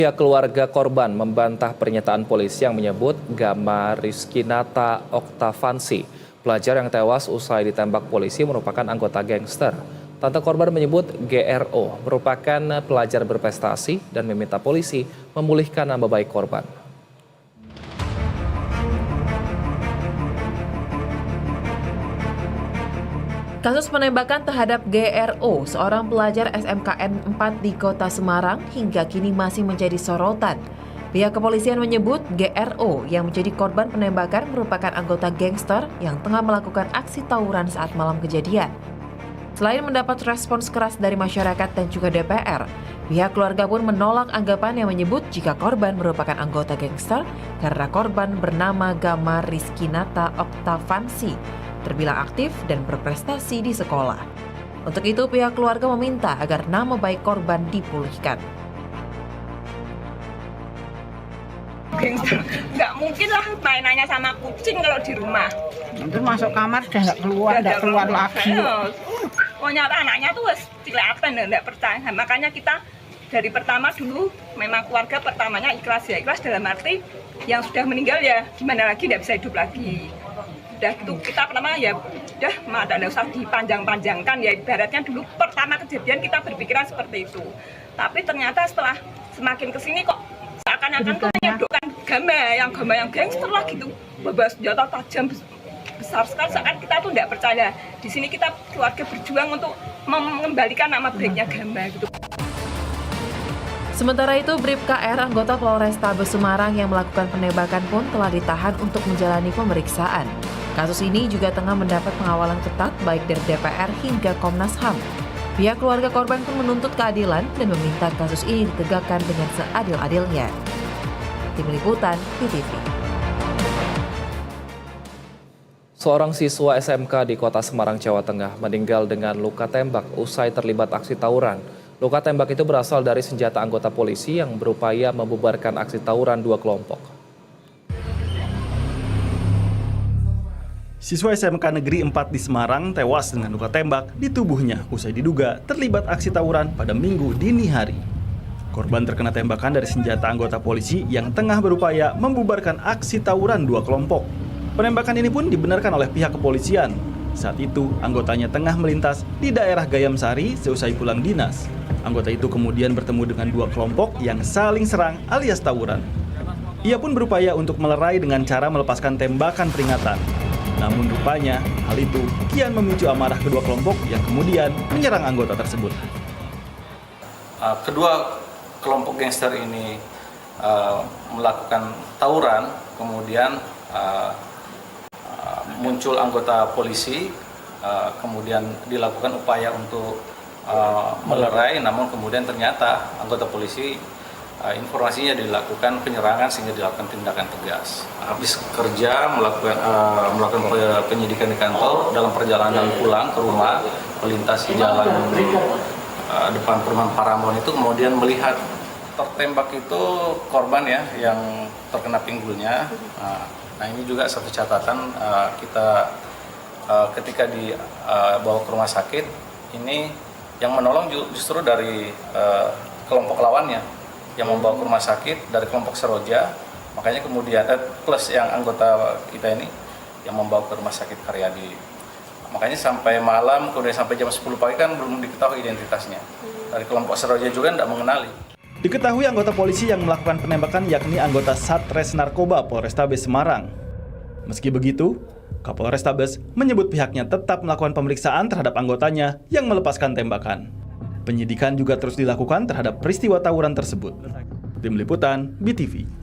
Pihak keluarga korban membantah pernyataan polisi yang menyebut Gama Rizkinata Oktavansi, pelajar yang tewas usai ditembak polisi merupakan anggota gangster. Tante korban menyebut GRO merupakan pelajar berprestasi dan meminta polisi memulihkan nama baik korban. Kasus penembakan terhadap GRO, seorang pelajar SMKN 4 di Kota Semarang, hingga kini masih menjadi sorotan. Pihak kepolisian menyebut GRO yang menjadi korban penembakan merupakan anggota gangster yang tengah melakukan aksi tawuran saat malam kejadian. Selain mendapat respons keras dari masyarakat dan juga DPR, pihak keluarga pun menolak anggapan yang menyebut jika korban merupakan anggota gangster karena korban bernama Gama Rizkinata Oktavansi, terbilang aktif dan berprestasi di sekolah. Untuk itu, pihak keluarga meminta agar nama baik korban dipulihkan. Gangster, nggak mungkin lah mainannya sama kucing kalau di rumah. Itu masuk kamar udah nggak keluar lagi. Pokoknya anaknya tuh kelihatan nggak percaya. Makanya kita dari pertama dulu memang keluarga pertamanya ikhlas ya. Ikhlas dalam arti yang sudah meninggal ya gimana lagi, nggak bisa hidup lagi. Udah gitu kita pertama ya udah nggak usah dipanjang-panjangkan ya, ibaratnya dulu pertama kejadian kita berpikiran seperti itu. Tapi ternyata setelah semakin kesini kok seakan-akan tuh menyodokkan Gama yang gangster lah gitu, bawa senjata tajam besar sekali, seakan kita tuh nggak percaya. Di sini kita keluarga berjuang untuk mengembalikan nama baiknya Gama gitu. Sementara itu, Bribka R, anggota Polrestabes Semarang yang melakukan penembakan pun telah ditahan untuk menjalani pemeriksaan. Kasus ini juga tengah mendapat pengawalan ketat baik dari DPR hingga Komnas HAM. Pihak keluarga korban pun menuntut keadilan dan meminta kasus ini ditegakkan dengan seadil-adilnya. Tim Liputan, PTV. Seorang siswa SMK di Kota Semarang, Jawa Tengah meninggal dengan luka tembak usai terlibat aksi tawuran. Luka tembak itu berasal dari senjata anggota polisi yang berupaya membubarkan aksi tawuran dua kelompok. Siswa SMK Negeri 4 di Semarang tewas dengan luka tembak di tubuhnya usai diduga terlibat aksi tawuran pada Minggu dini hari. Korban terkena tembakan dari senjata anggota polisi yang tengah berupaya membubarkan aksi tawuran dua kelompok. Penembakan ini pun dibenarkan oleh pihak kepolisian. Saat itu, anggotanya tengah melintas di daerah Gayam Sari seusai pulang dinas. Anggota itu kemudian bertemu dengan dua kelompok yang saling serang alias tawuran. Ia pun berupaya untuk melerai dengan cara melepaskan tembakan peringatan. Namun rupanya, hal itu kian memicu amarah kedua kelompok yang kemudian menyerang anggota tersebut. Kedua kelompok gangster ini melakukan tawuran, kemudian muncul anggota polisi, kemudian dilakukan upaya untuk melerai, namun kemudian ternyata anggota polisi informasinya dilakukan penyerangan sehingga dilakukan tindakan tegas. Habis kerja melakukan penyidikan di kantor, dalam perjalanan pulang ke rumah melintasi jalan depan perumahan Paramount itu kemudian melihat tertembak itu korban ya yang terkena pinggulnya. Nah ini juga satu catatan kita ketika dibawa ke rumah sakit ini yang menolong justru dari kelompok lawannya yang membawa ke rumah sakit dari kelompok Seroja, makanya kemudian plus yang anggota kita ini yang membawa ke rumah sakit Karyadi. Makanya sampai malam, kemudian sampai jam 10 pagi kan belum diketahui identitasnya. Dari kelompok Seroja juga tidak mengenali. Diketahui anggota polisi yang melakukan penembakan yakni anggota Satres Narkoba Polrestabes Semarang. Meski begitu, Kapolrestabes menyebut pihaknya tetap melakukan pemeriksaan terhadap anggotanya yang melepaskan tembakan. Penyidikan juga terus dilakukan terhadap peristiwa tawuran tersebut. Tim Liputan, BTV.